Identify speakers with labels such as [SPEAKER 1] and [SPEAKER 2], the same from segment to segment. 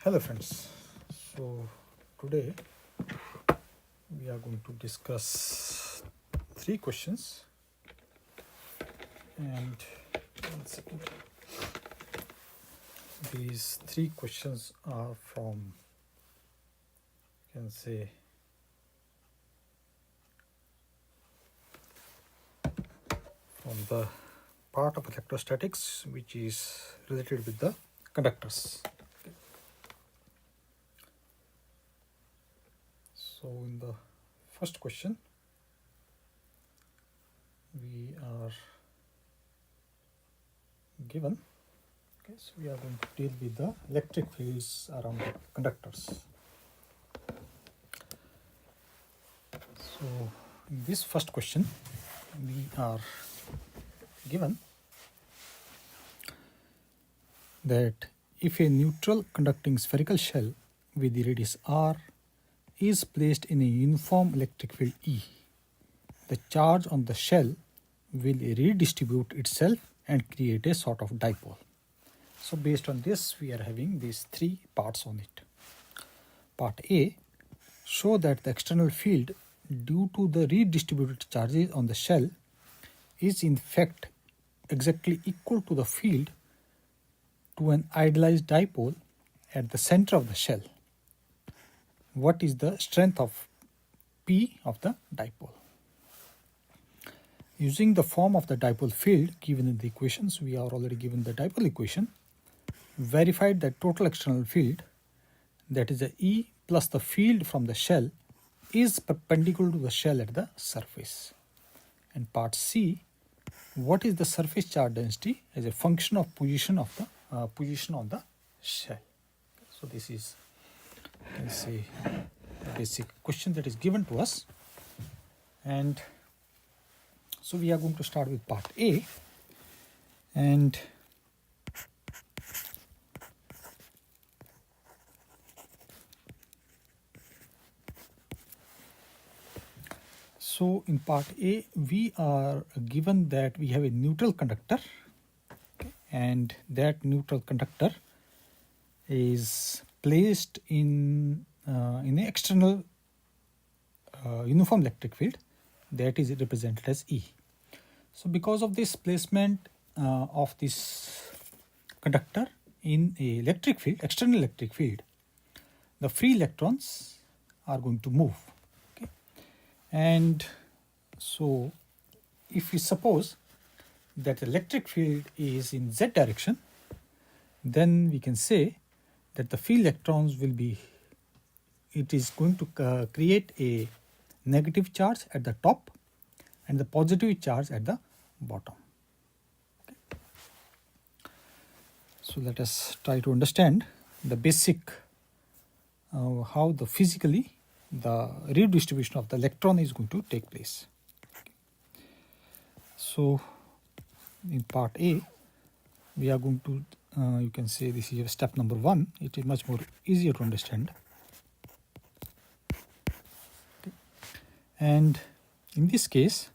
[SPEAKER 1] Hello friends, so today we are going to discuss three questions and one second. These three questions are from, you can say, from the part of electrostatics which is related with the conductors. So in the first question we are given, so we are going to deal with the electric fields around the conductors. So in this first question we are given that if a neutral conducting spherical shell with the radius r is placed in a uniform electric field E, the charge on the shell will redistribute itself and create a sort of dipole. So based on this we are having these three parts on it. Part A, show that the external field due to the redistributed charges on the shell is in fact exactly equal to the field to an idealized dipole at the center of the shell. What is the strength of P of the dipole? Using the form of the dipole field given in the equations, we are already given the dipole equation, verified that total external field, that is the E plus the field from the shell, is perpendicular to the shell at the surface. And part C, what is the surface charge density as a function of position of the position on the shell. So this is, you can say, the basic question that is given to us. And so we are going to start with part A, and so in part A we are given that we have a neutral conductor, and that neutral conductor is placed in an external uniform electric field that is represented as E. So because of this placement of this conductor in a electric field, external electric field, the free electrons are going to move. Okay? And so if we suppose that the electric field is in z direction, then we can say that the free electrons will be, it is going to create a negative charge at the top and the positive charge at the bottom. Okay. So let us try to understand the basic how the physically the redistribution of the electron is going to take place. Okay. So in part A we are going to you can say this is step number 1. It is much more easier to understand. Okay. And in this case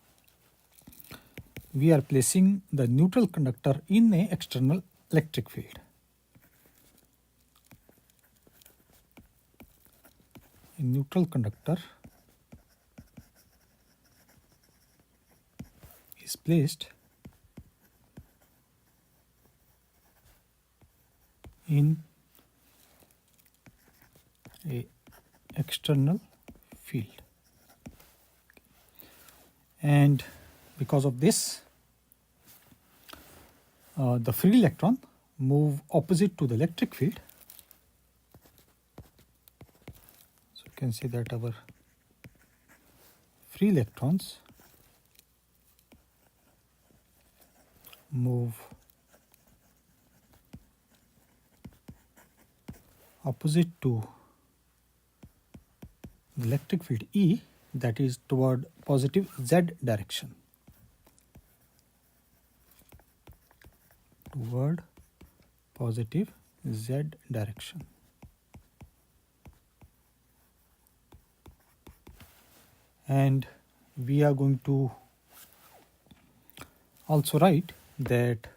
[SPEAKER 1] we are placing the neutral conductor in a external electric field. A neutral conductor is placed in a external field, and because of this the free electron move opposite to the electric field. So you can say that our free electrons move opposite to the electric field E, that is toward positive z direction. Toward positive z direction. And we are going to also write that,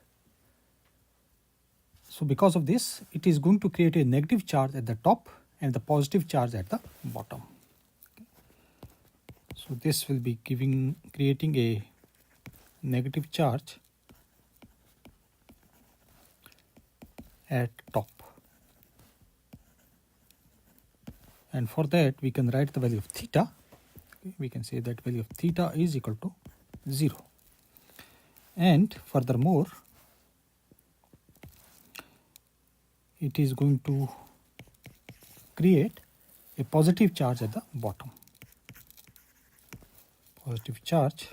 [SPEAKER 1] So because of this, it is going to create a negative charge at the top and the positive charge at the bottom. So this will be creating a negative charge at top. And for that we can write the value of theta. Okay, we can say that value of theta is equal to 0. And furthermore, it is going to create a positive charge at the bottom. Positive charge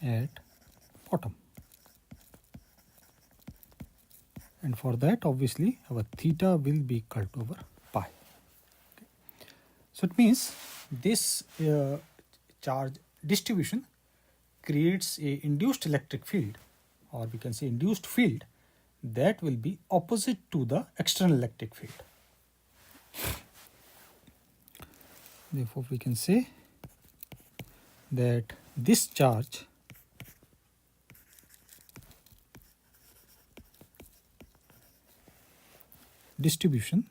[SPEAKER 1] at bottom. And for that, obviously, our theta will be equal to over pi. Okay. So it means this charge distribution creates a induced electric field, or we can say induced field, that will be opposite to the external electric field. Therefore, we can say that this charge distribution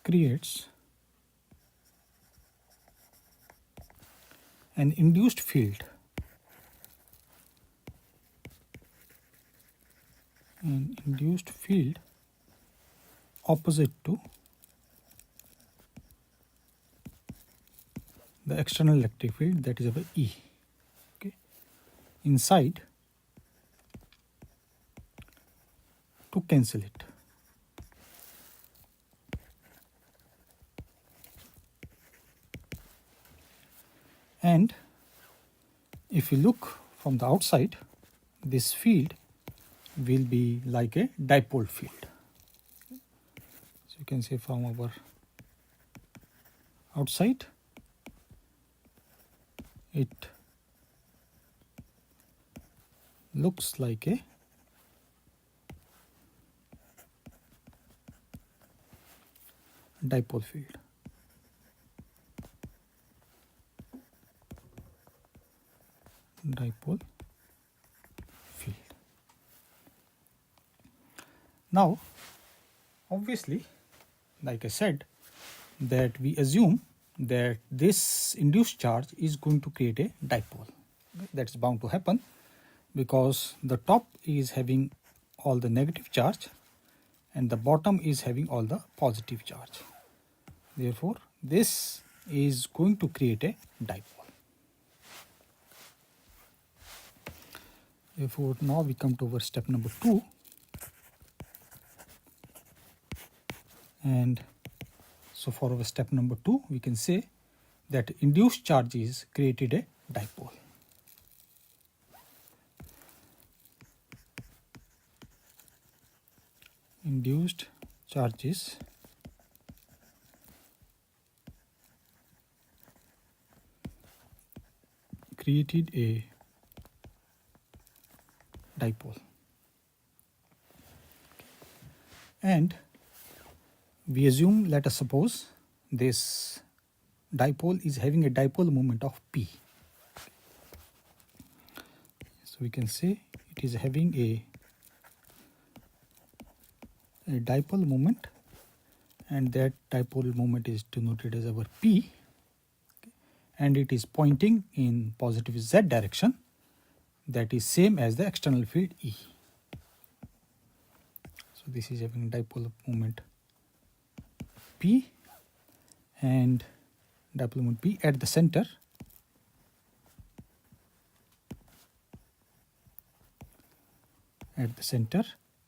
[SPEAKER 1] creates an induced field opposite to the external electric field, that is our E. Okay. Inside, to cancel it. And if you look from the outside, this field will be like a dipole field. So you can say from our outside, it looks like a dipole field. Dipole field. Now, obviously, like I said, that we assume that this induced charge is going to create a dipole. That's bound to happen because the top is having all the negative charge and the bottom is having all the positive charge. Therefore, this is going to create a dipole. Therefore, now we come to our step number 2, and so for our step number 2, we can say that induced charges created a dipole. Induced charges created a dipole. And we assume, let us suppose, this dipole is having a dipole moment of P. So we can say it is having a dipole moment, and that dipole moment is denoted as our P, and it is pointing in positive Z direction, that is same as the external field E. So this is having dipole moment P, and dipole moment P at the center.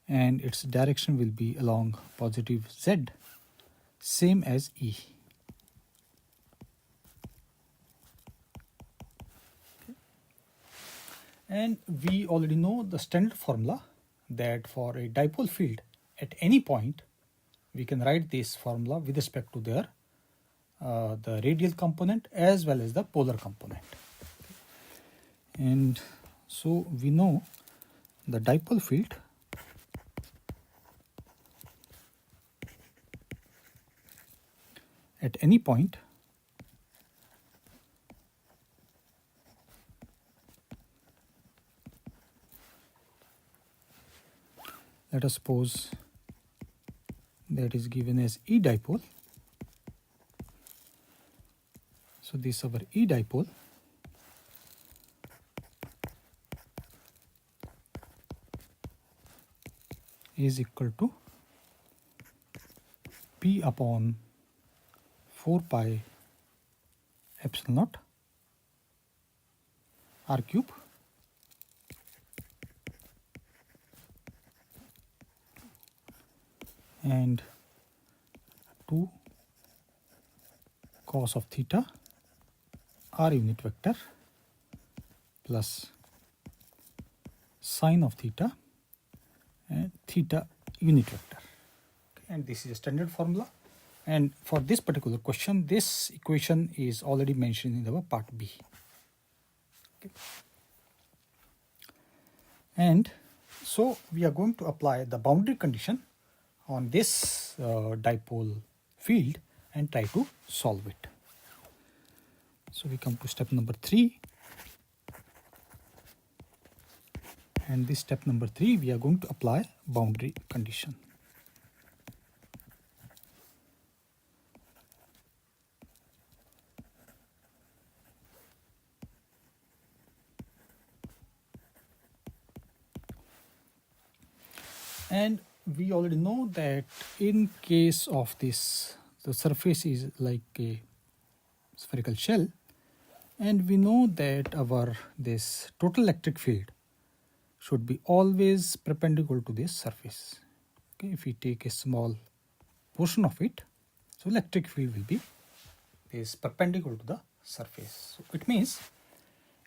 [SPEAKER 1] And its direction will be along positive Z, same as E. And we already know the standard formula that for a dipole field at any point, we can write this formula with respect to their the radial component as well as the polar component. And so we know the dipole field at any point let us suppose that is given as E dipole. So this our E dipole is equal to P upon 4 pi epsilon naught r cube and 2 cos of theta r unit vector plus sine of theta and theta unit vector. Okay, and this is a standard formula, and for this particular question this equation is already mentioned in our part B. Okay. And so we are going to apply the boundary condition on this dipole field and try to solve it. So we come to step number 3, and this step number 3 we are going to apply boundary condition. And we already know that in case of this, the surface is like a spherical shell, and we know that our this total electric field should be always perpendicular to this surface. Okay, if we take a small portion of it, so electric field will be is perpendicular to the surface. So it means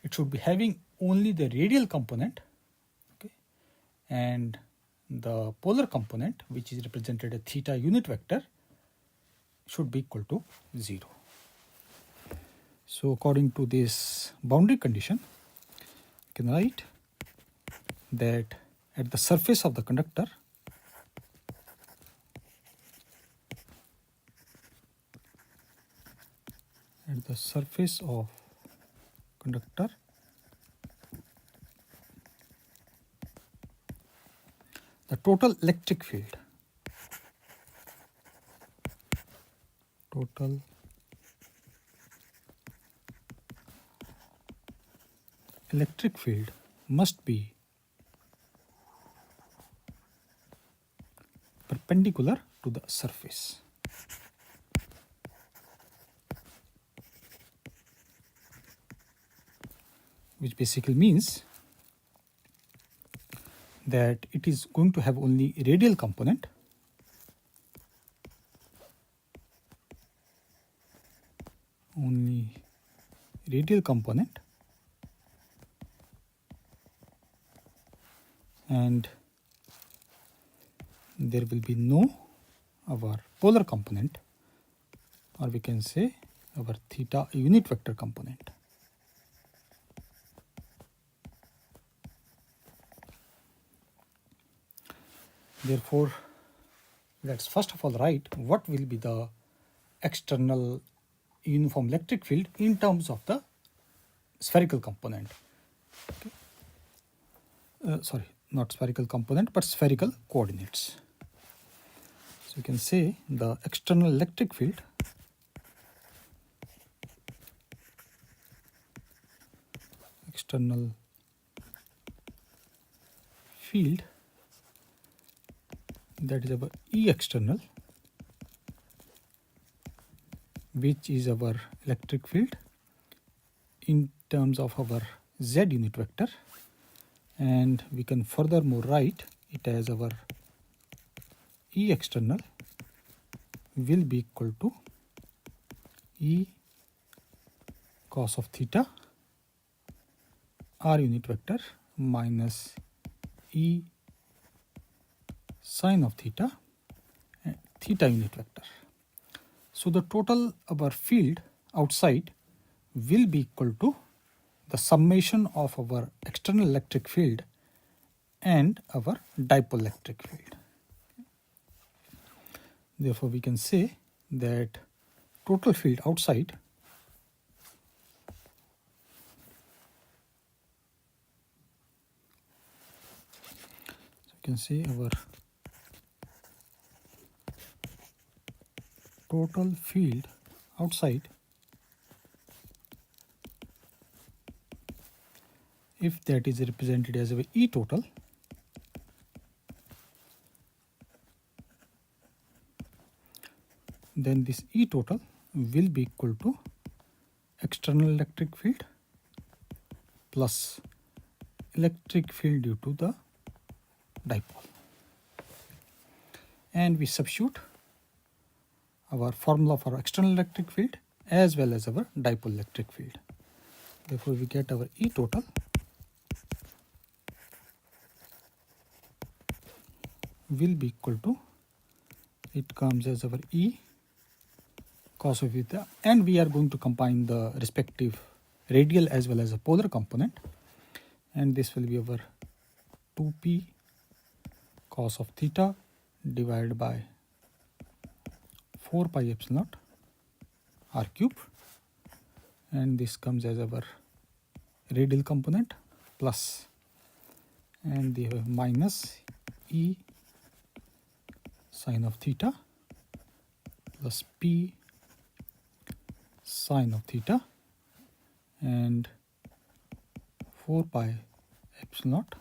[SPEAKER 1] it should be having only the radial component, okay, and the polar component, which is represented as theta unit vector, should be equal to 0. So according to this boundary condition, you can write that at the surface of the conductor, the total electric field must be perpendicular to the surface. Which basically means that it is going to have only radial component, and there will be no our polar component, or we can say our theta unit vector component. Therefore, let's first of all write what will be the external uniform electric field in terms of the spherical component. Okay. Sorry, not spherical component, but spherical coordinates. So you can say the external electric field that is our E external, which is our electric field in terms of our Z unit vector, and we can furthermore write it as our E external will be equal to E cos of theta r unit vector minus E sine of theta and theta unit vector. So the total our field outside will be equal to the summation of our external electric field and our dipole electric field. Therefore, we can say that total field outside can see our total field outside, if that is represented as a E total, then this E total will be equal to external electric field plus electric field due to the dipole. And we substitute our formula for external electric field as well as our dipole electric field. Therefore, we get our E total will be equal to, it comes as our E cos of theta, and we are going to combine the respective radial as well as a polar component, and this will be our 2p cos of theta divided by 4 pi epsilon naught r cube, and this comes as our radial component plus, and they have minus E sine of theta plus p sine of theta and 4 pi epsilon naught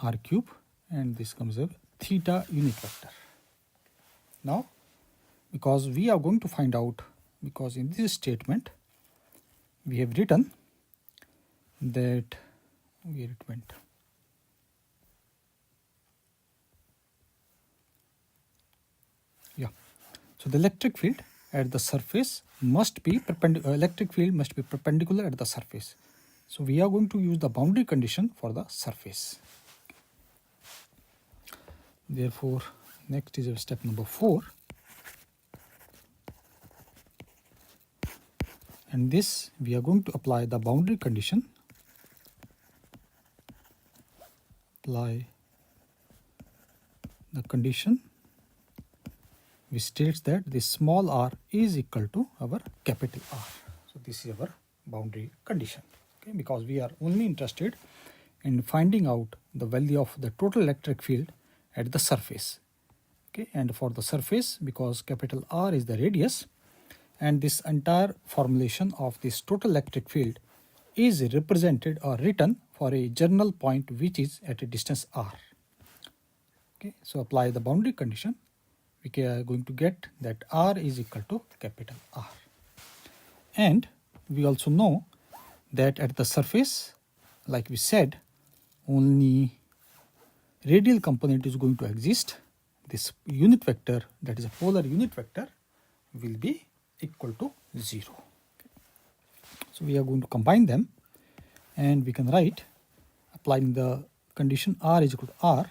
[SPEAKER 1] r cube, and this comes as theta unit vector. Now, because we are going to find out, because in this statement we have written that, where it went, yeah, so the electric field at the surface must be perpendicular, electric field must be perpendicular at the surface. So we are going to use the boundary condition for the surface. Therefore, next is our step number 4, and this we are going to apply the boundary condition, apply the condition which states that this small r is equal to our capital R. So this is our boundary condition, okay, because we are only interested in finding out the value of the total electric field at the surface, okay, and for the surface, because capital R is the radius, and this entire formulation of this total electric field is represented or written for a general point which is at a distance r. Okay, so apply the boundary condition, we are going to get that R is equal to capital R. And we also know that at the surface, like we said, only radial component is going to exist. This unit vector, that is a polar unit vector, will be equal to 0. So we are going to combine them, and we can write, applying the condition R is equal to R,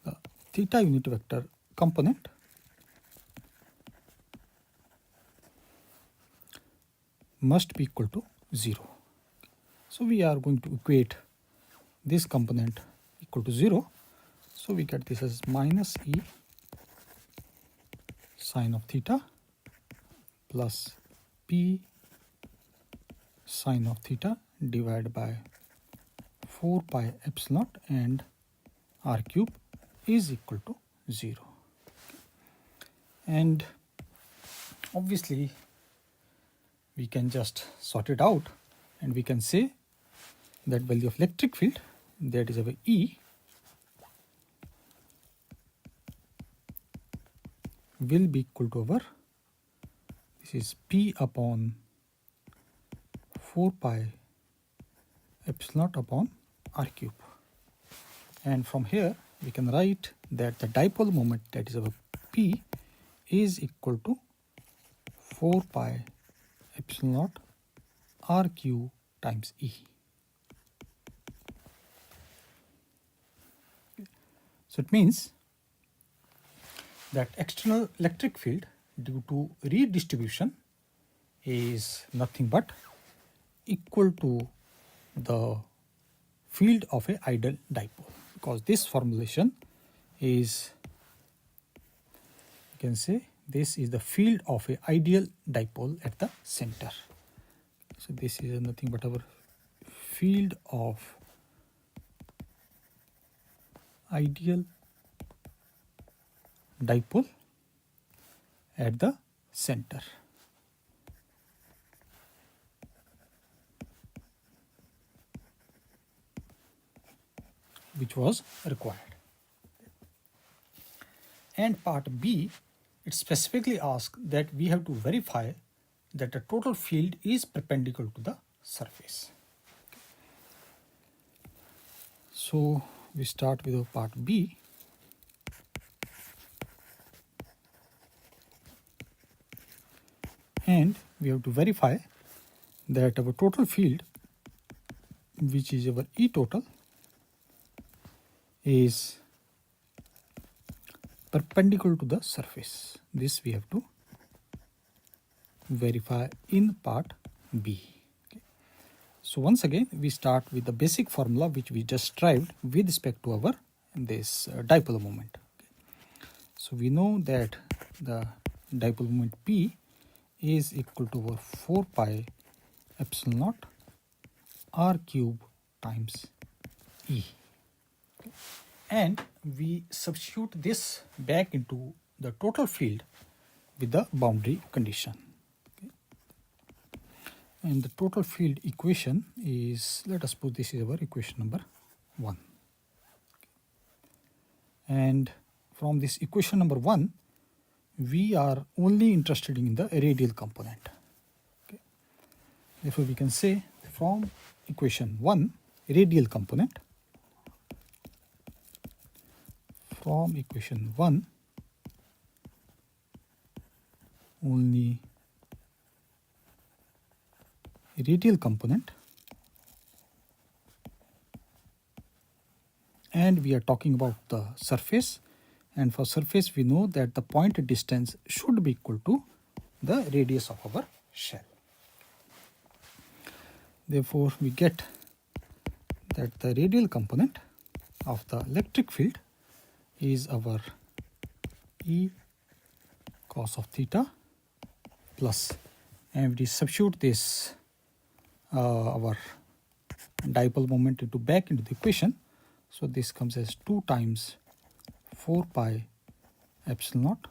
[SPEAKER 1] the theta unit vector component must be equal to 0. So we are going to equate this component equal to 0. So we get this as minus E sine of theta plus P sine of theta divided by 4 pi epsilon naught and R cube is equal to 0. And obviously we can just sort it out, and we can say that value of electric field, that is our E, will be equal to our, this is P upon 4 pi epsilon naught upon R cube. And from here we can write that the dipole moment, that is our P, is equal to 4 pi epsilon naught R cube times E. So it means that external electric field due to redistribution is nothing but equal to the field of a ideal dipole, because this formulation is, you can say, this is the field of a ideal dipole at the center. So this is nothing but our field of ideal dipole at the center. Which was required. And part B, it specifically asks that we have to verify that the total field is perpendicular to the surface. So we start with the part B. And we have to verify that our total field, which is our E total, is perpendicular to the surface. This we have to verify in part B. Okay. So once again, we start with the basic formula which we just derived with respect to our this dipole moment. Okay. So we know that the dipole moment P is equal to over 4 pi epsilon naught r cube times E. Okay. And we substitute this back into the total field with the boundary condition. Okay. And the total field equation is, let us put this is our equation number 1. Okay. And from this equation number 1, we are only interested in the radial component. Okay. Therefore, we can say from equation 1, radial component, from equation 1, only radial component, and we are talking about the surface, and for surface we know that the point distance should be equal to the radius of our shell. Therefore, we get that the radial component of the electric field is our E cos of theta plus, and we substitute this our dipole moment into back into the equation. So this comes as 2 times 4 pi epsilon naught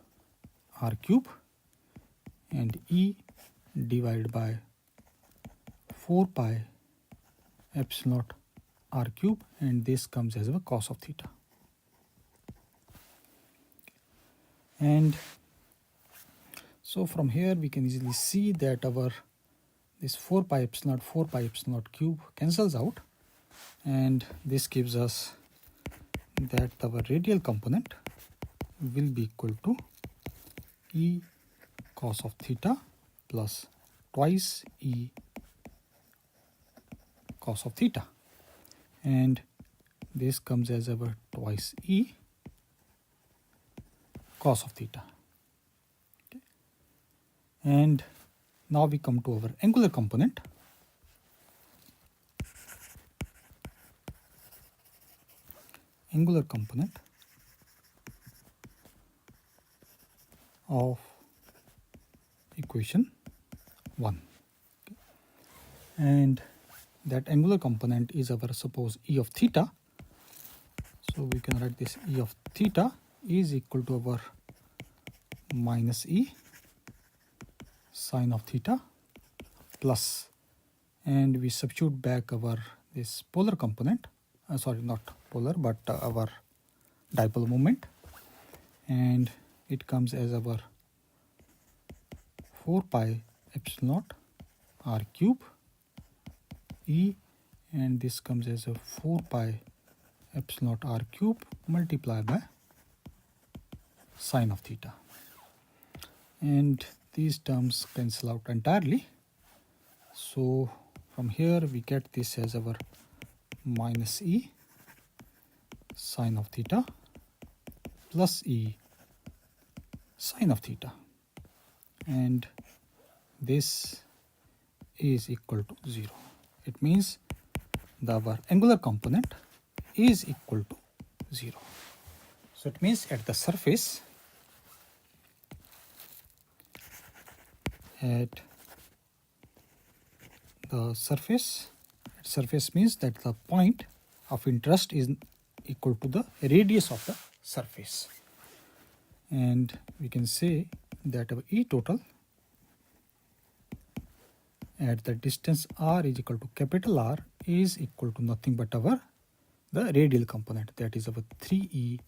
[SPEAKER 1] r cube and E divided by 4 pi epsilon naught r cube, and this comes as a cos of theta. And so from here we can easily see that our this 4 pi epsilon naught cube cancels out, and this gives us that our radial component will be equal to E cos of theta plus twice E cos of theta, and this comes as our twice E cos of theta. Okay. And now we come to our angular component. Angular component of equation 1. Okay. And that angular component is our, suppose, E of theta. So we can write this E of theta is equal to our minus E sine of theta plus, and we substitute back our this polar component, sorry, not polar, but our dipole moment, and it comes as our 4 pi epsilon naught r cube E, and this comes as a 4 pi epsilon naught r cube multiplied by sine of theta, and these terms cancel out entirely. So from here we get this as our minus E sine of theta plus E sine of theta, and this is equal to 0. It means our angular component is equal to 0. So it means at the surface, surface means that the point of interest is equal to the radius of the surface. And we can say that our E total at the distance r is equal to capital R is equal to nothing but the radial component, that is our 3E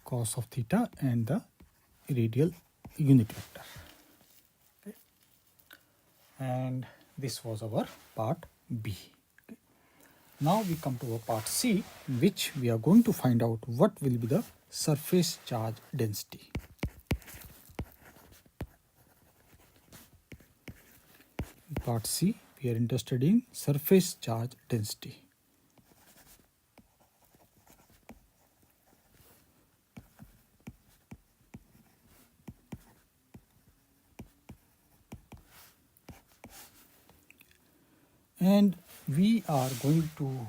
[SPEAKER 1] cos of theta and the radial unit vector. Okay. And this was our part B. Okay. Now we come to our part C, in which we are going to find out what will be the surface charge density. In part C, we are interested in surface charge density. And we are going to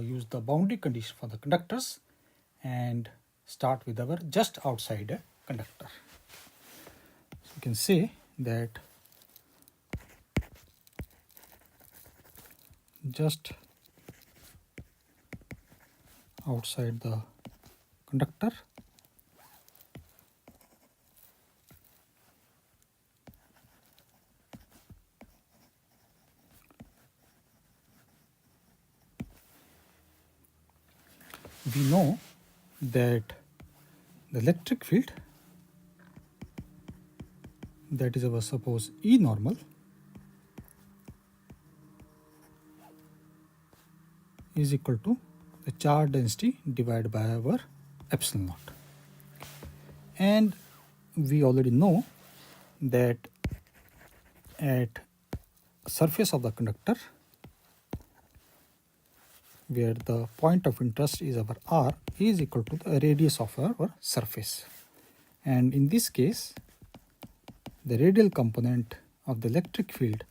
[SPEAKER 1] use the boundary condition for the conductors and start with our just outside a conductor. So you can say that just outside the conductor we know that the electric field, that is our suppose E normal, is equal to the charge density divided by our epsilon naught. And we already know that at surface of the conductor, where the point of interest is our R, is equal to the radius of our surface. And in this case, the radial component of the electric field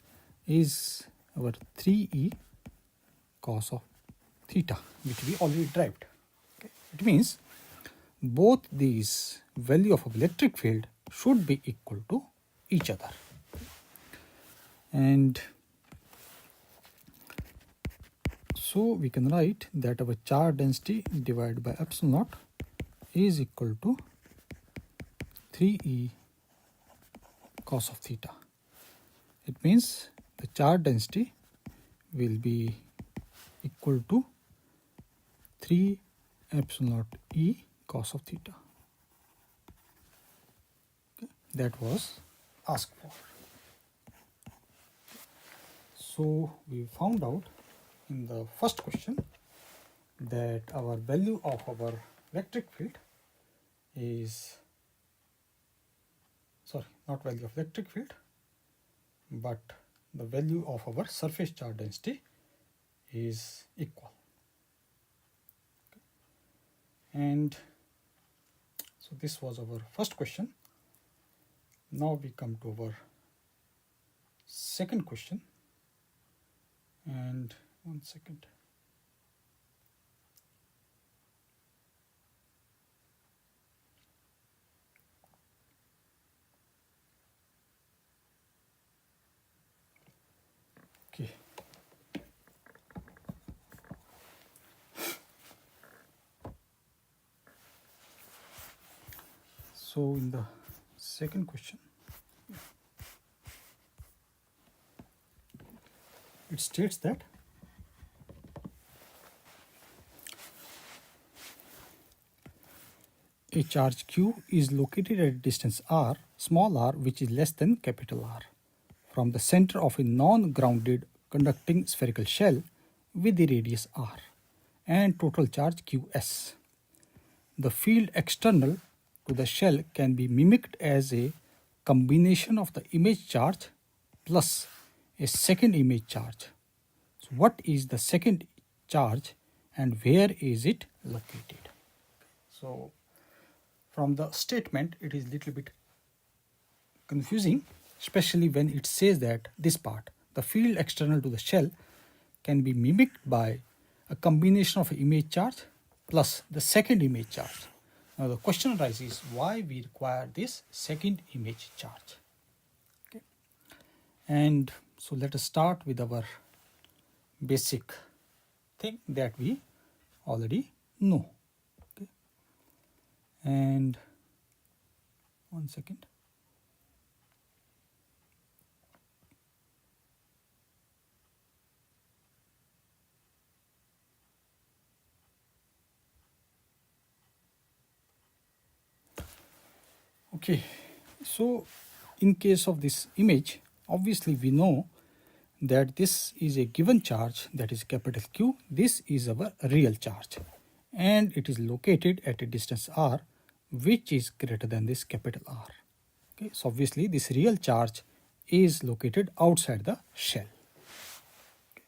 [SPEAKER 1] is our 3E cos of theta, which we already derived. Okay. It means both these value of electric field should be equal to each other. And so we can write that our charge density divided by epsilon naught is equal to 3E cos of theta. It means the charge density will be equal to 3 epsilon naught E cos of theta. Okay. That was asked for. So we found out in the first question that our value of our electric field is, sorry, not value of electric field, but the value of our surface charge density is equal. Okay. And so this was our first question. Now we come to our second question, and one second. Okay. So in the second question, it states that a charge q is located at a distance r, small r, which is less than capital R, from the center of a non-grounded conducting spherical shell with the radius r and total charge qs. The field external to the shell can be mimicked as a combination of the image charge plus a second image charge. So what is the second charge and where is it located? So from the statement, it is little bit confusing, especially when it says that this part, the field external to the shell, can be mimicked by a combination of image charge plus the second image charge. Now the question arises why we require this second image charge. Okay. And so let us start with our basic thing that we already know. Okay. And one second. Okay, so in case of this image, obviously we know that this is a given charge, that is capital Q. This is our real charge and it is located at a distance r which is greater than this capital R. Okay, so obviously this real charge is located outside the shell. Okay.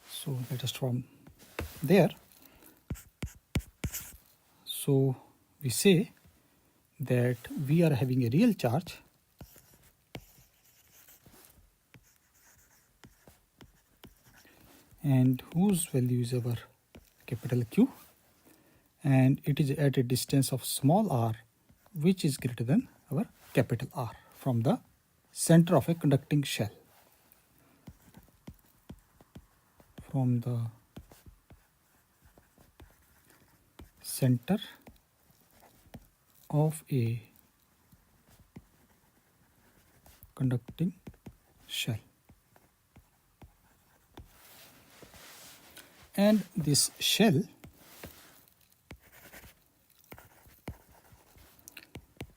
[SPEAKER 1] So let us from there. So we say that we are having a real charge and whose value is our capital Q, and it is at a distance of small r which is greater than our capital R from the center of a conducting shell. From the center of a conducting shell. And this shell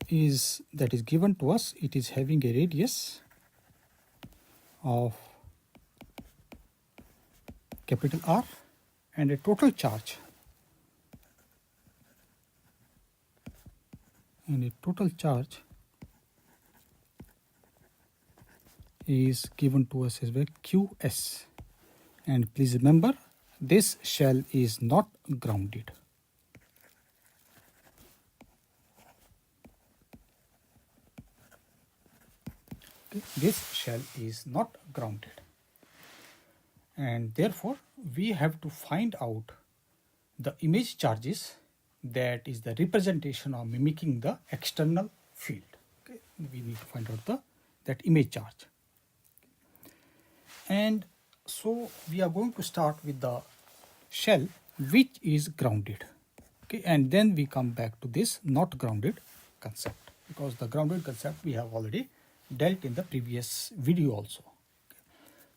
[SPEAKER 1] that is given to us, it is having a radius of capital R and a total charge. And a total charge is given to us as well QS. And please remember, this shell is not grounded. Okay. This shell is not grounded. And therefore, we have to find out the image charges, that is the representation of mimicking the external field. Okay. We need to find out that image charge. And so we are going to start with the shell which is grounded. Okay, and then we come back to this not grounded concept, because the grounded concept we have already dealt in the previous video also. Okay.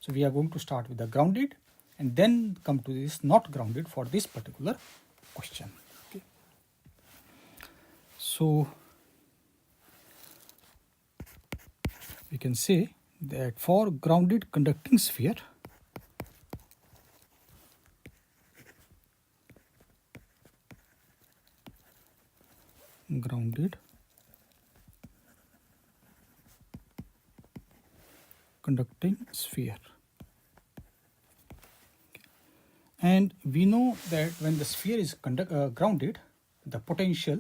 [SPEAKER 1] So we are going to start with the grounded and then come to this not grounded for this particular question. Okay. So we can say that for grounded conducting sphere, grounded conducting sphere. And we know that when the sphere is grounded, the potential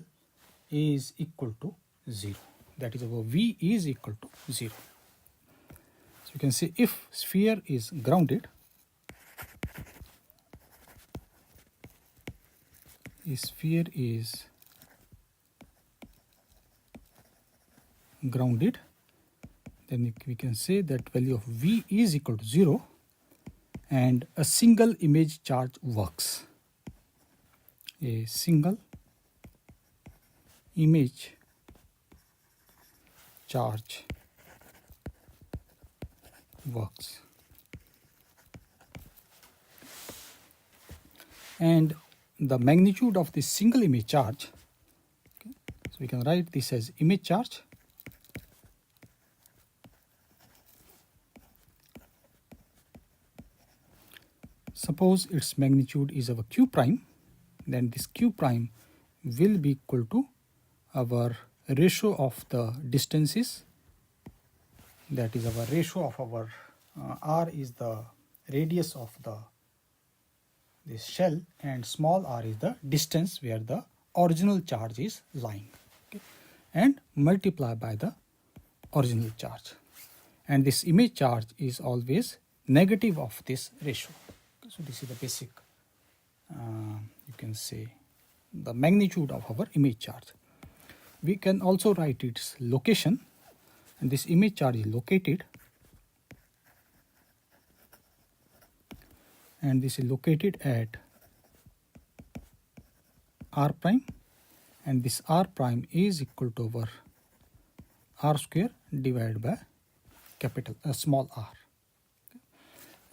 [SPEAKER 1] is equal to 0. That is, our V is equal to 0. So you can say if sphere is grounded, grounded, then we can say that value of V is equal to 0 and a single image charge works. A single image charge works. And the magnitude of this single image charge, okay, so we can write this as image charge suppose its magnitude is our Q prime, then this Q prime will be equal to our ratio of the distances, that is our ratio of our R is the radius of this shell and small r is the distance where the original charge is lying, okay, and multiply by the original charge. And this image charge is always negative of this ratio. So this is the basic, you can say, the magnitude of our image charge. We can also write its location, and this image charge is located, and this is located at r prime, and this r prime is equal to over r square divided by small r.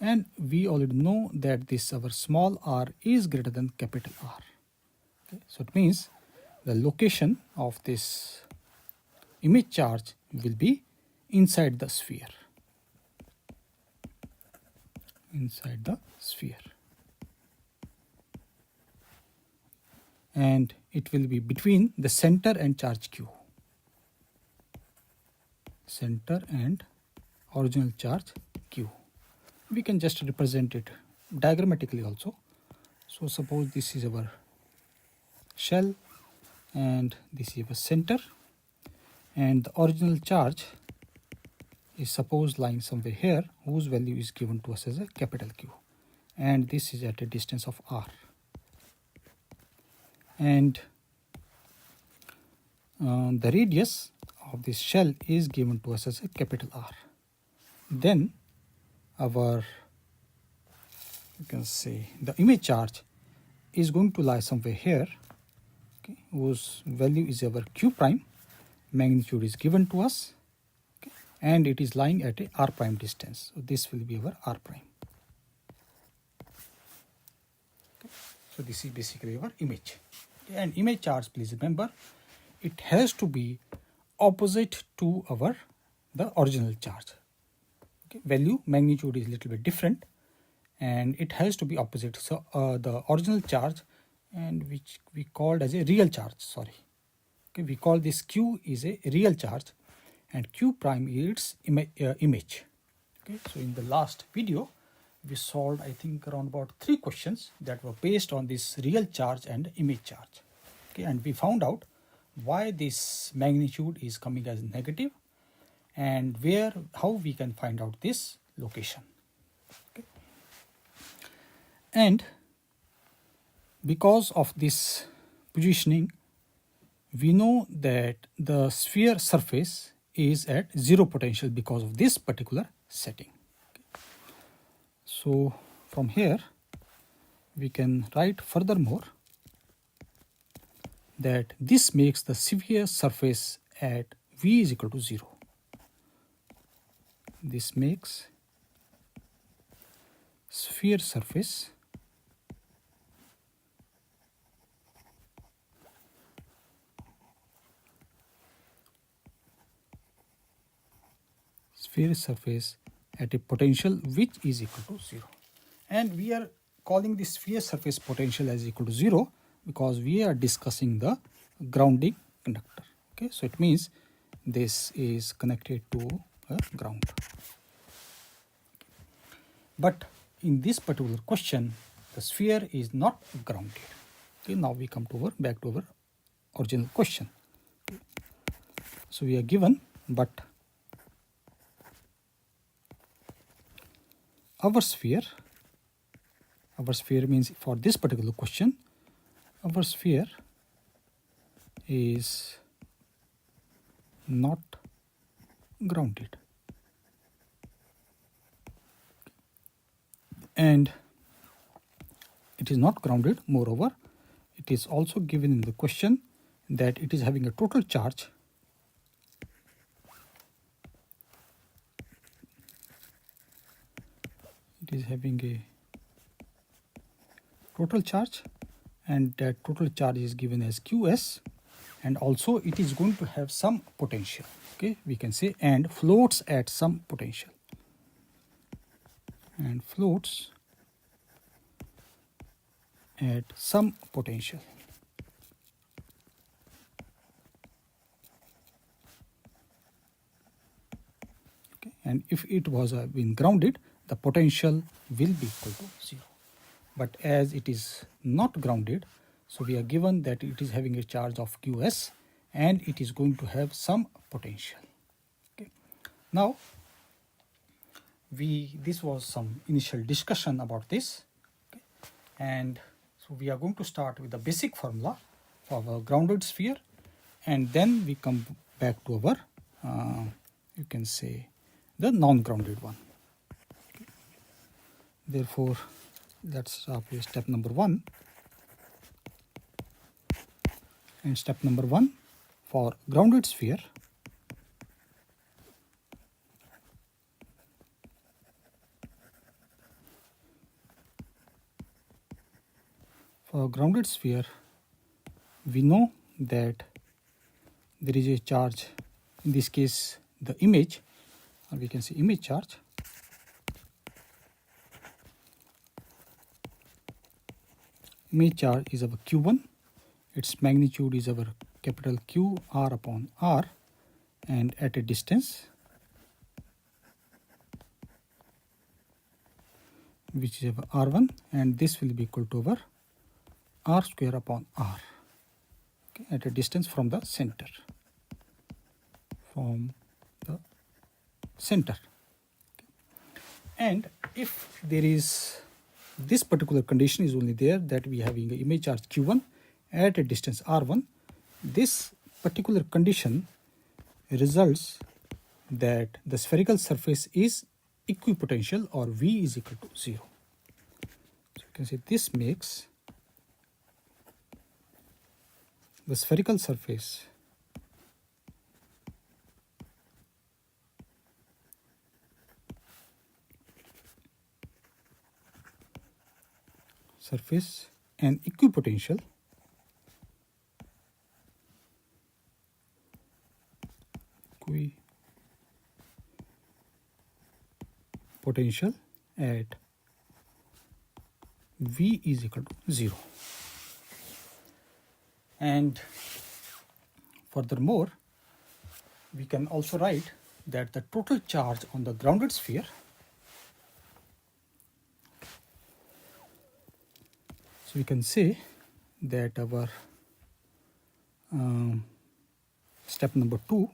[SPEAKER 1] And we already know that this our small r is greater than capital R. Okay. So it means the location of this image charge will be inside the sphere. Inside the sphere. And it will be between the center and charge q. Center and original charge q. We can just represent it diagrammatically also. So suppose this is our shell and this is our center, and the original charge is suppose lying somewhere here, whose value is given to us as a capital Q, and this is at a distance of r. And the radius of this shell is given to us as a capital R. Then our, you can say, the image charge is going to lie somewhere here, okay, whose value is our q prime, magnitude is given to us, okay, and it is lying at a r prime distance. So this will be our r prime. Okay. So this is basically our image. Okay. And image charge, please remember, it has to be opposite to the original charge. Okay. Value, magnitude is a little bit different, and it has to be opposite. So the original charge, and which we called as a real charge, sorry. Okay, we call this q is a real charge, and q prime is image. Okay, so in the last video we solved, I think, around about 3 questions that were based on this real charge and image charge. Okay, and we found out why this magnitude is coming as negative, and how we can find out this location. Okay. And because of this positioning, we know that the sphere surface is at 0 potential because of this particular setting. Okay. So from here we can write furthermore that this makes the sphere surface at v is equal to 0. This makes sphere surface at a potential which is equal to 0. And we are calling the sphere surface potential as equal to 0 because we are discussing the grounding conductor. Okay, so it means this is connected to a ground. But in this particular question, the sphere is not grounded. Okay, now we come to back to our original question. Okay. So we are given, but our sphere means for this particular question, our sphere is not grounded. And it is not grounded. Moreover, it is also given in the question that it is having a total charge and that total charge is given as qs, and also it is going to have some potential. Okay, we can say and floats at some potential. And floats at some potential. Okay. And if it was been grounded, the potential will be equal to 0. But as it is not grounded, so we are given that it is having a charge of qs and it is going to have some potential. Okay. Now, this was some initial discussion about this. Okay. And so we are going to start with the basic formula for our grounded sphere, and then we come back to our, you can say, the non-grounded one. Okay. Therefore, let's start with step number 1. And step number 1, for grounded sphere, we know that there is a charge, in this case the image, or we can say image charge. Image charge is our q1, its magnitude is our capital Q r upon r, and at a distance which is our r1, and this will be equal to our r square upon r, okay, at a distance from the center. And if there is this particular condition is only there, that we having an image charge q1 at a distance r1, this particular condition results that the spherical surface is equipotential, or V is equal to 0. So you can say this makes the spherical surface and equipotential at V is equal to 0. And furthermore, we can also write that the total charge on the grounded sphere, so we can say that our step number 2,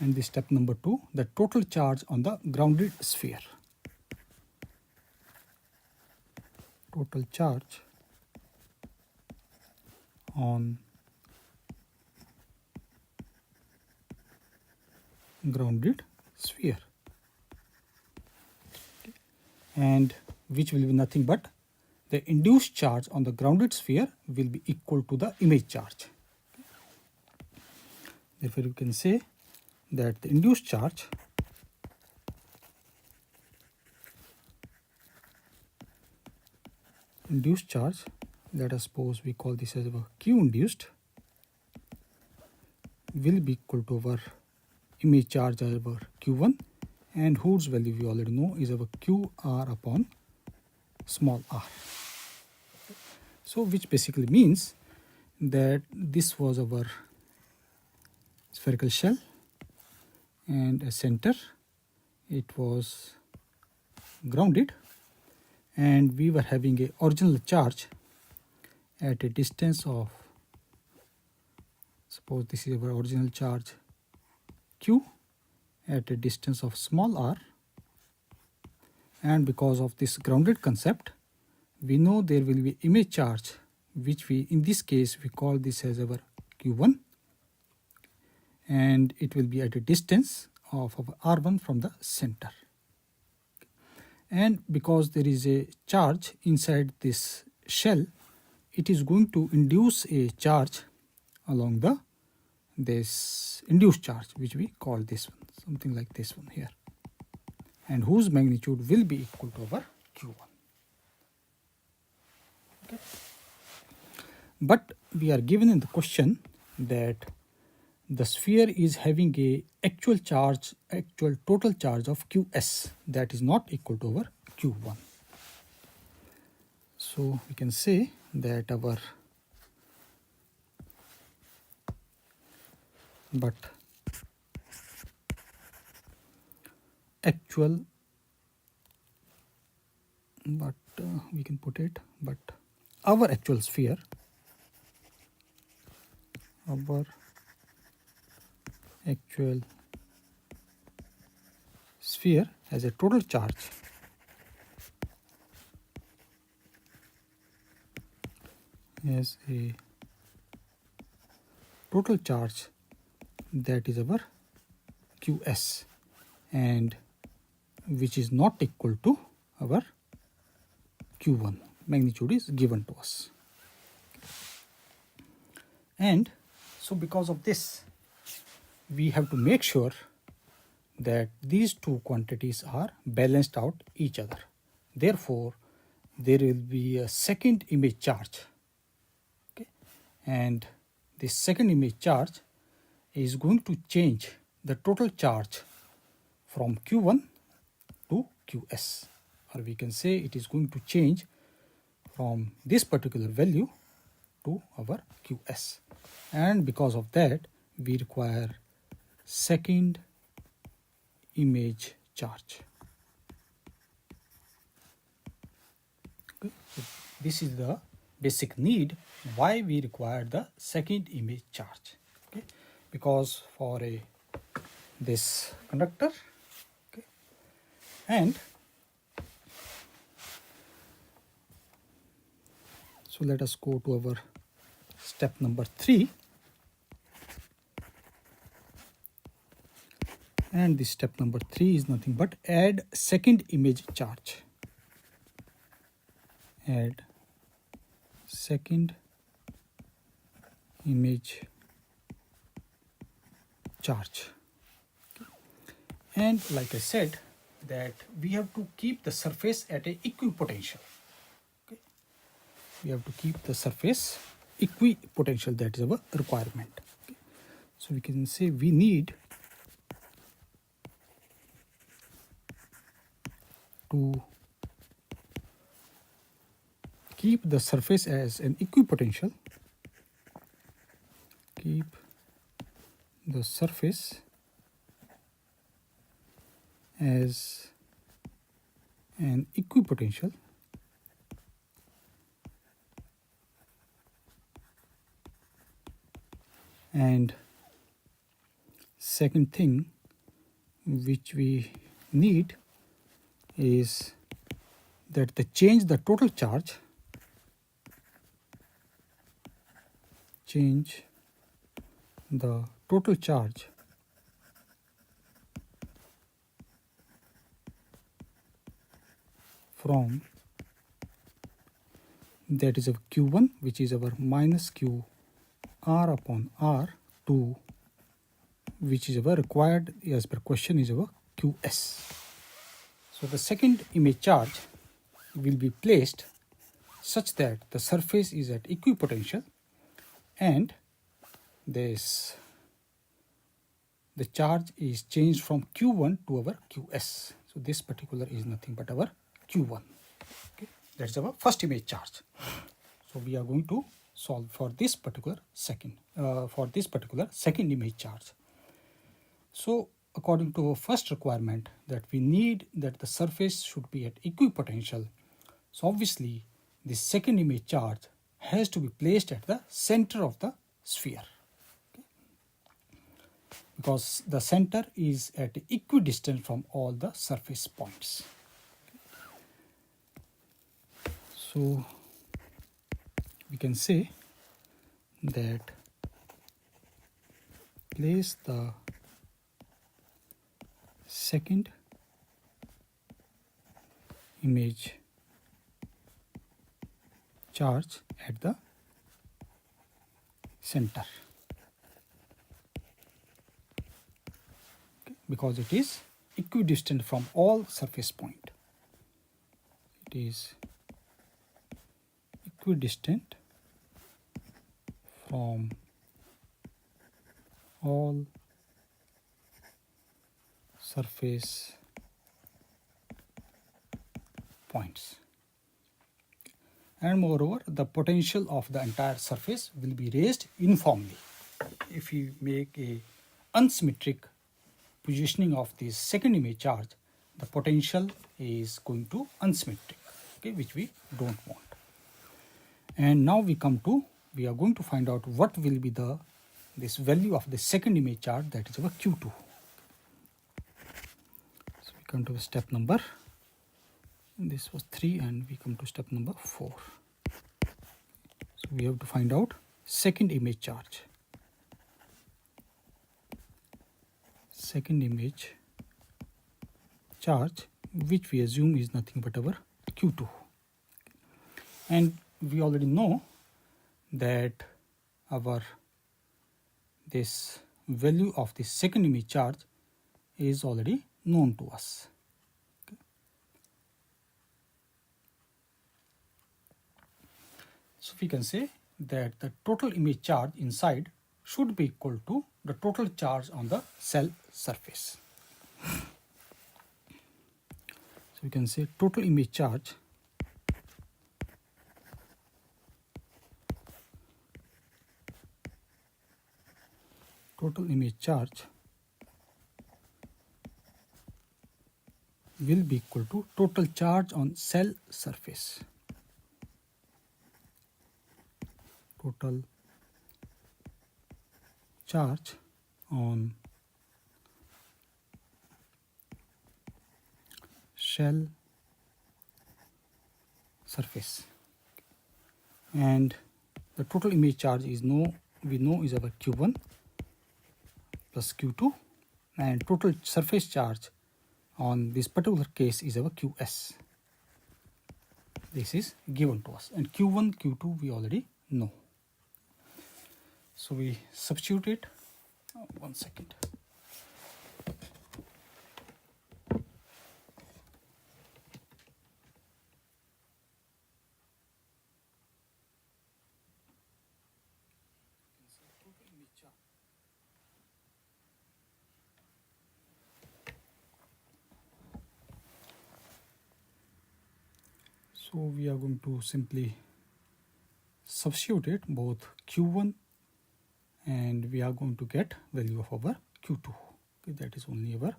[SPEAKER 1] and the step number 2, the total charge on the grounded sphere. Total charge on grounded sphere, and which will be nothing but the induced charge on the grounded sphere will be equal to the image charge. Therefore, we can say that the induced charge let us suppose we call this as our Q induced, will be equal to our image charge as our Q1, and whose value we already know is our QR upon small r. So which basically means that this was our spherical shell, and a center, it was grounded, and we were having a original charge at a distance of, suppose this is our original charge Q at a distance of small r, and because of this grounded concept, we know there will be image charge, which we in this case we call this as our Q1, and it will be at a distance of our r1 from the center. And because there is a charge inside this shell, it is going to induce a charge along this induced charge, which we call this one, something like this one here, and whose magnitude will be equal to our Q1. Okay. But we are given in the question that the sphere is having a actual total charge of Qs that is not equal to our Q1. So we can say that our our actual sphere, has a total charge that is our Qs, and which is not equal to our Q1. Magnitude is given to us. And so because of this, we have to make sure that these two quantities are balanced out each other. Therefore, there will be a second image charge. Okay? And this second image charge is going to change the total charge from Q1 to Qs, or we can say it is going to change from this particular value to our Qs, and because of that we require second image charge. Okay. So this is the basic need why we require the second image charge. Okay. Because for this conductor, okay, and so let us go to our step number 3, and this step number 3 is nothing but add second image charge. Add second image charge. Okay. And like I said, that we have to keep the surface at a equipotential. Okay. We have to keep the surface equipotential, that is our requirement. Okay. So we can say we need to keep the surface as an equipotential, keep the surface as an equipotential and second thing which we need is that the total charge from, that is of Q1, which is our minus Q R upon R, to which is our required as per question is our Qs. So the second image charge will be placed such that the surface is at equipotential and the charge is changed from Q1 to our Qs. So this particular is nothing but our Q1. Okay, that's our first image charge. So we are going to solve for this particular second image charge. So according to our first requirement, that we need that the surface should be at equipotential. So obviously this second image charge has to be placed at the center of the sphere. Okay. Because the center is at equidistant from all the surface points. Okay. So we can say that place the second image charge at the center. Okay. Because it is equidistant from all surface point. It is equidistant from all surface points, and moreover the potential of the entire surface will be raised uniformly. If you make a unsymmetric positioning of this second image charge, the potential is going to unsymmetric, okay, which we don't want. And now we are going to find out what will be this value of the second image charge, that is our Q2. So we come to step number, this was 3 and we come to step number 4. So we have to find out second image charge. Second image charge, which we assume is nothing but our Q2. And we already know that our this value of the second image charge is already known to us. Okay. So we can say that the total image charge inside should be equal to the total charge on the cell surface. So we can say total image charge will be equal to total charge on cell surface. Total charge on shell surface, and the total image charge is we know is our Q1 plus Q2, and total surface charge on this particular case is our Qs. This is given to us, and Q1, Q2 we already know. So we substitute it. 1 second. So we are going to simply substitute it both Q1, and we are going to get value of our Q2. Okay, that is only our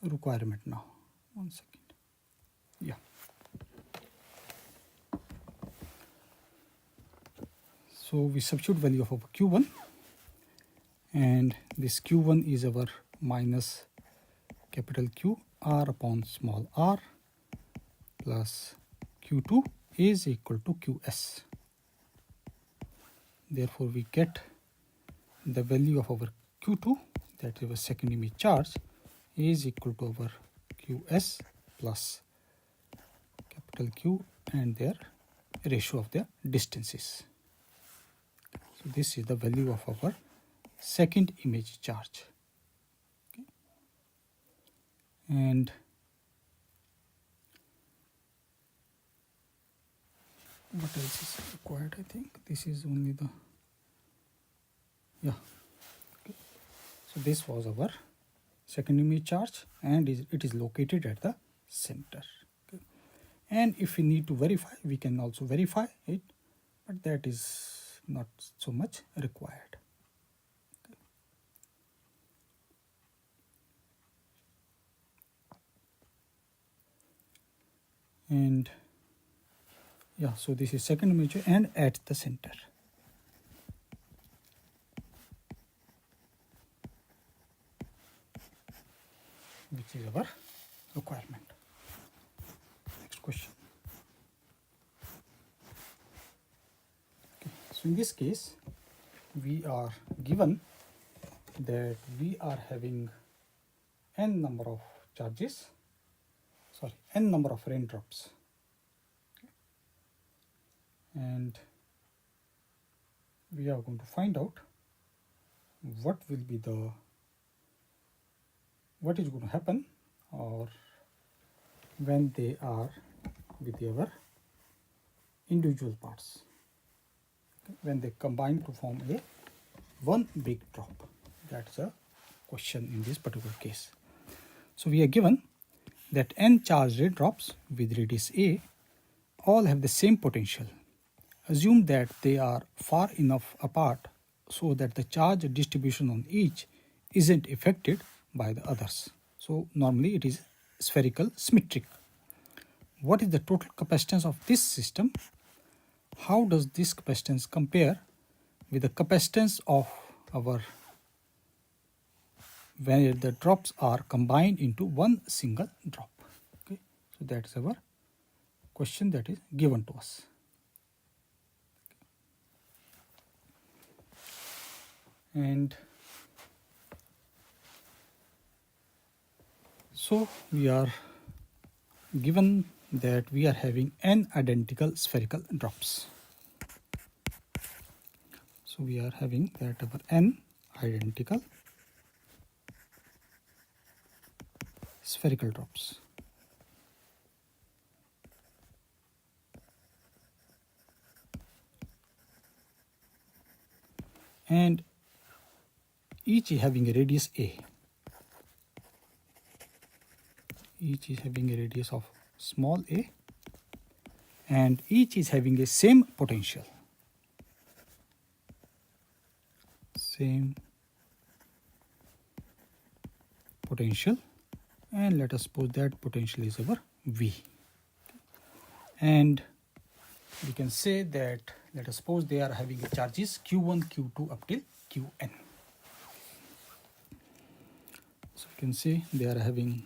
[SPEAKER 1] requirement now. 1 second. Yeah. So we substitute value of our Q1, and this Q1 is our minus capital Q R upon small r plus Q2 is equal to Qs. Therefore, we get the value of our Q2, that is our second image charge, is equal to our Qs plus capital Q and their ratio of their distances. So this is the value of our second image charge. Okay. And what else is required? I think this is only the, yeah. Okay. So this was our second image charge, and it is located at the center. Okay. And if we need to verify, we can also verify it, but that is not so much required. Okay. And yeah, so this is second image and at the center. Which is our requirement. Next question. Okay, so in this case, we are given that we are having n number of charges, n number of raindrops. And we are going to find out what is going to happen, or when they are with our individual parts, okay, when they combine to form one big drop. That's a question in this particular case. So we are given that n charged raindrops with radius a all have the same potential. Assume that they are far enough apart so that the charge distribution on each isn't affected by the others. So normally it is spherical symmetric. What is the total capacitance of this system? How does this capacitance compare with the capacitance of our where the drops are combined into one single drop? Okay, so that is our question that is given to us. And so we are given that we are having n identical spherical drops. So we are having that our n identical spherical drops. And each is having a radius a. Each is having a radius of small a, and each is having a same potential. Same potential, and let us suppose that potential is our V. And we can say that, let us suppose they are having charges Q1, Q2 up till Qn. So we can say they are having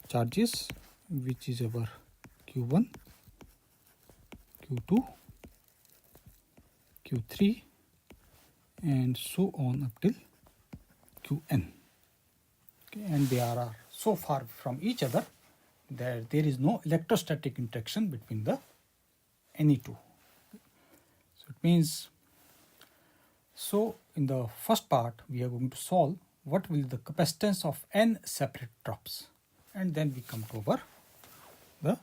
[SPEAKER 1] charges which is our Q1, Q2, Q3 and so on up till Qn. Okay, and they are so far from each other that there is no electrostatic interaction between the any two. So it means, so in the first part we are going to solve what will the capacitance of n separate drops, and then we come to over the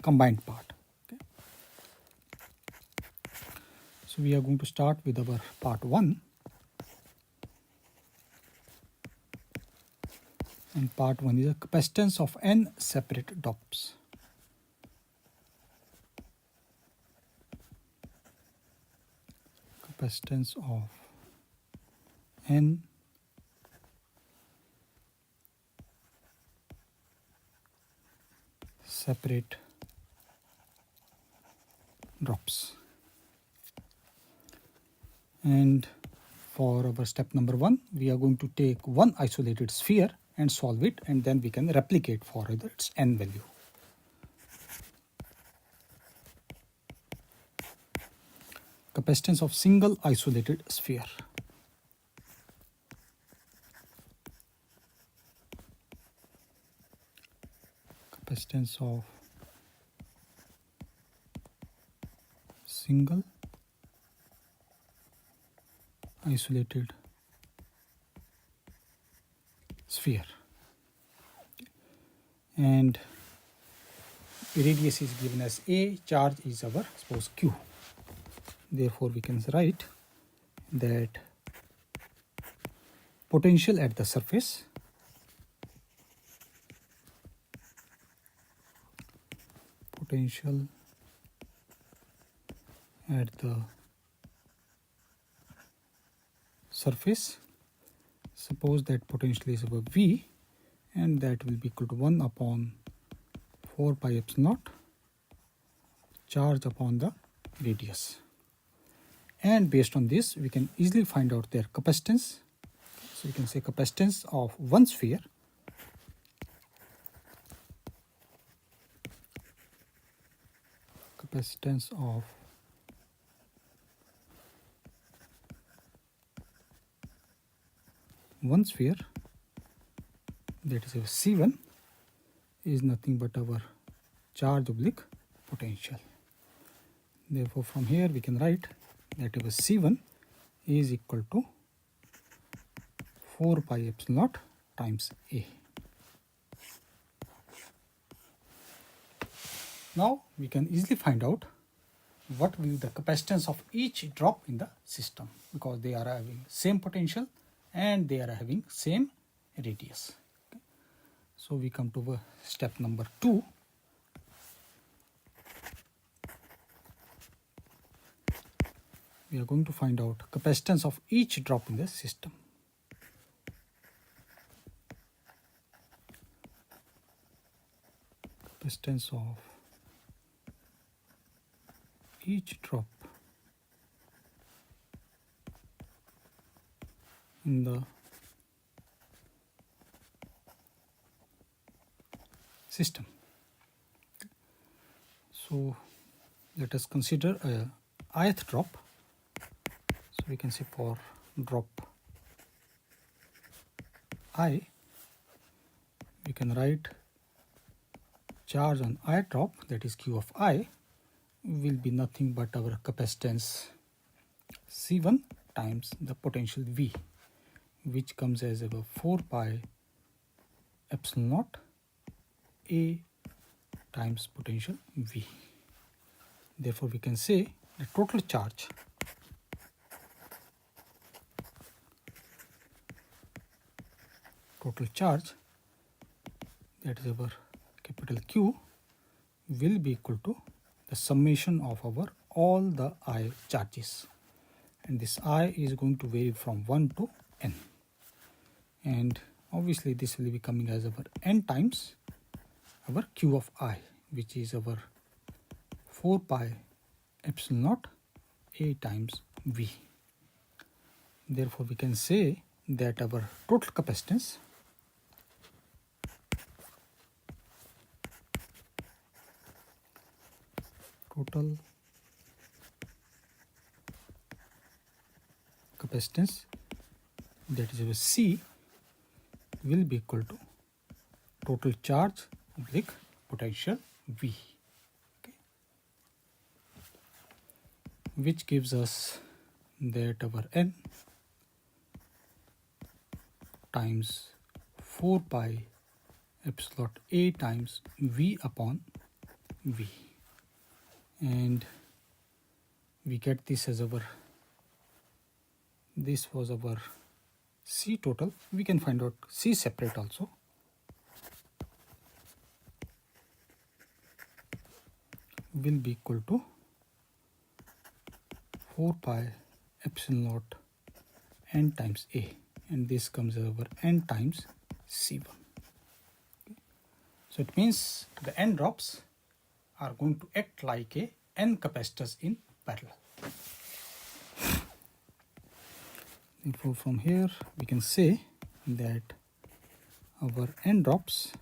[SPEAKER 1] combined part. Okay. So we are going to start with our part 1, and part 1 is the capacitance of n separate drops. Capacitance of n separate drops. And for our step number 1, we are going to take one isolated sphere and solve it, and then we can replicate for its n value. Capacitance of single isolated sphere. Capacitance of single isolated sphere, and radius is given as a, charge is our suppose q. Therefore we can write that potential at the surface at the surface, suppose that potential is over V, and that will be equal to 1 upon 4 pi epsilon naught charge upon the radius. And based on this we can easily find out their capacitance. So you can say capacitance of one sphere that is our C1 is nothing but our charge oblique potential. Therefore from here we can write that our C1 is equal to 4 pi epsilon naught times A. Now we can easily find out what will be the capacitance of each drop in the system, because they are having same potential and they are having same radius. Okay. So we come to step number 2. We are going to find out capacitance of each drop in the system. Capacitance of each drop in the system. So let us consider a ith drop. So we can say for drop I, we can write charge on ith drop, that is Q of I, will be nothing but our capacitance C1 times the potential V, which comes as about 4 pi epsilon naught A times potential V. Therefore, we can say the total charge that is our capital Q will be equal to the summation of our all the I charges, and this I is going to vary from 1 to n, and obviously this will be coming as our n times our Q of I, which is our 4 pi epsilon naught A times V. Therefore, we can say that our total capacitance that is our C will be equal to total charge oblique potential V, okay, which gives us that our N times 4 pi epsilon A times V upon V, and we get this as our, this was our C total. We can find out C separate also. Will be equal to 4 pi epsilon naught n times A, and this comes as our n times C1. Okay. So it means the n drops are going to act like a n capacitors in parallel. Therefore, from here we can say that our n drops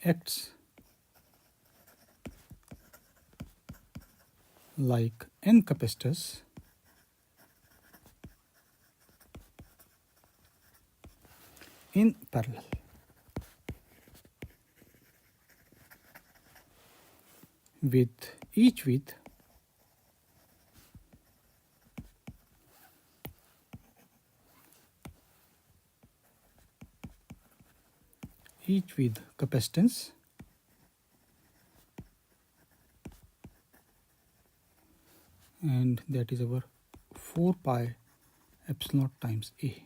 [SPEAKER 1] acts like n capacitors in parallel. With each with capacitance and that is our 4 pi epsilon naught times A.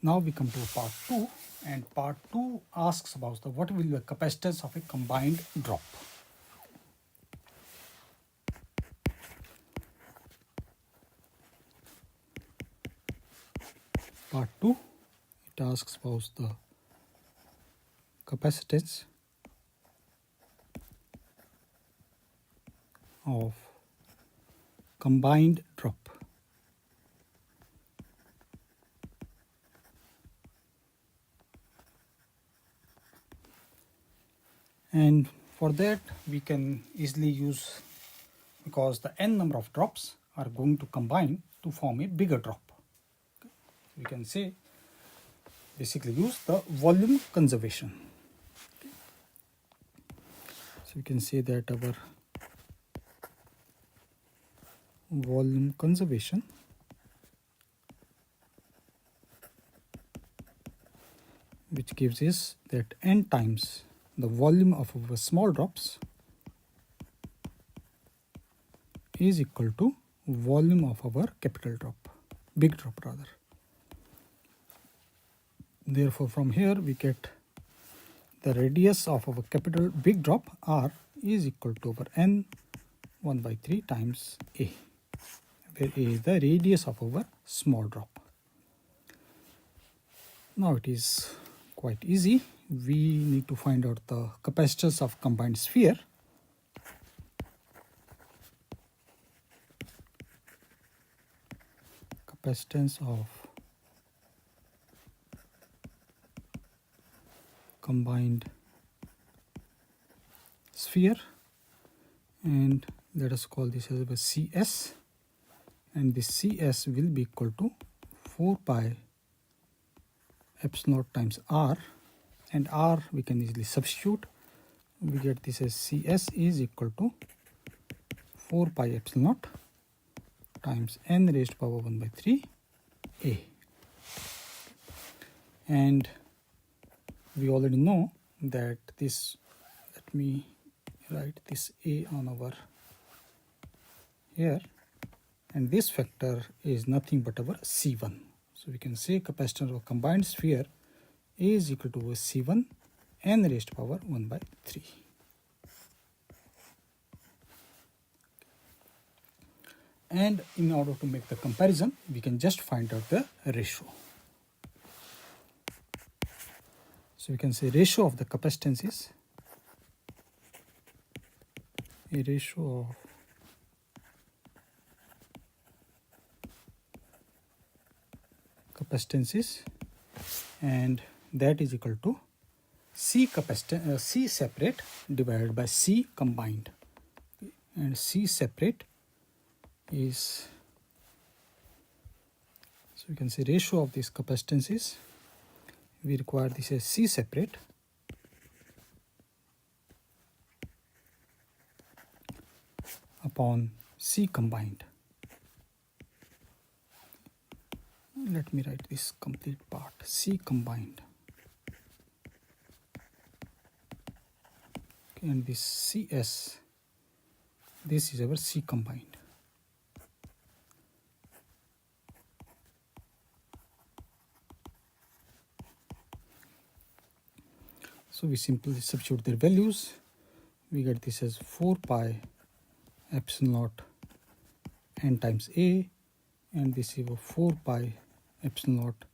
[SPEAKER 1] Now we come to part 2, and part 2 asks about what will be the capacitance of a combined drop. Part 2, it asks about the capacitance of combined drop. And for that we can easily use, because the n number of drops are going to combine to form a bigger drop. Okay. We can say basically use the volume conservation. Okay. So we can say that our volume conservation which gives us that n times the volume of our small drops is equal to volume of our capital drop, big drop rather. Therefore, from here we get the radius of our capital big drop R is equal to our n 1 by 3 times A, where A is the radius of our small drop. Now it is quite easy. We need to find out the capacitance of combined sphere. Capacitance of combined sphere, and let us call this as a CS, and this CS will be equal to 4 pi epsilon naught times R, and R we can easily substitute. We get this as CS is equal to 4 pi epsilon naught times n raised to power 1 by 3 A. And we already know that this, let me write this A on our here, and this factor is nothing but our C1. So we can say capacitance of combined sphere A is equal to C1 n raised to power 1 by 3. And in order to make the comparison, we can just find out the ratio. So we can say ratio of the capacitance is a ratio of capacitances, and that is equal to C separate divided by C combined, and C separate is, so we can say ratio of these capacitances, we require this as C separate upon C combined. Let me write this complete part, C combined. Okay, and this CS, this is our C combined. So we simply substitute their values. We get this as 4 pi epsilon naught n times A, and this is 4 pi epsilon naught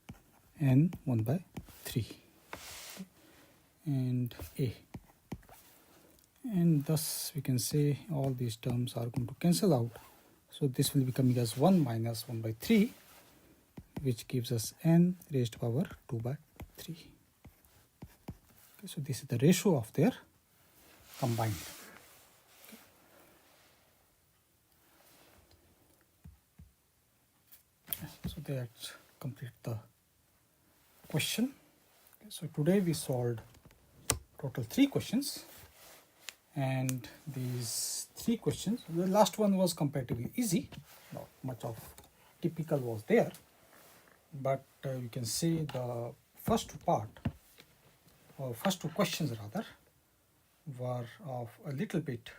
[SPEAKER 1] n 1 by 3 and A. And thus we can say all these terms are going to cancel out. So this will be coming as 1 minus 1 by 3, which gives us n raised to power 2 by 3. Okay, so this is the ratio of their combined. So that's complete the question. Okay, so today we solved total 3 questions, and these 3 questions, the last one was comparatively easy, not much of typical was there, but we can say the first part, or first 2 questions rather, were of a little bit,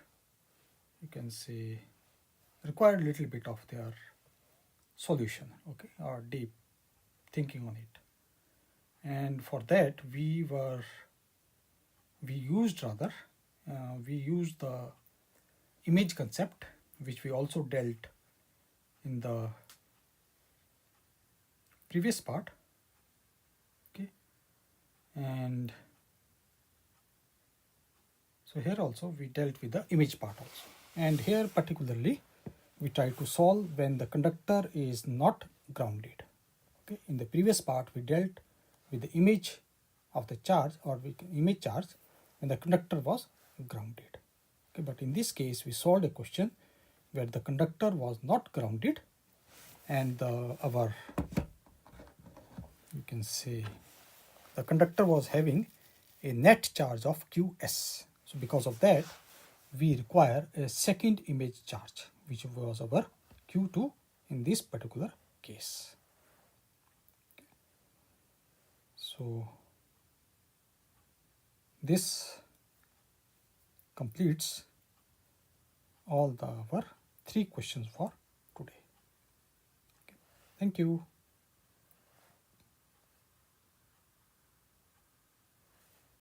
[SPEAKER 1] you can say, required a little bit of their solution, okay, or deep thinking on it. And for that we used the image concept, which we also dealt in the previous part, okay. And so here also we dealt with the image part also, and here particularly we try to solve when the conductor is not grounded. Okay, in the previous part we dealt with the image of the charge, or image charge, when the conductor was grounded. Okay, but in this case we solved a question where the conductor was not grounded, and you can say the conductor was having a net charge of Qs. So because of that we require a second image charge, which was our Q2 in this particular case. So this completes all our 3 questions for today. Okay. Thank you.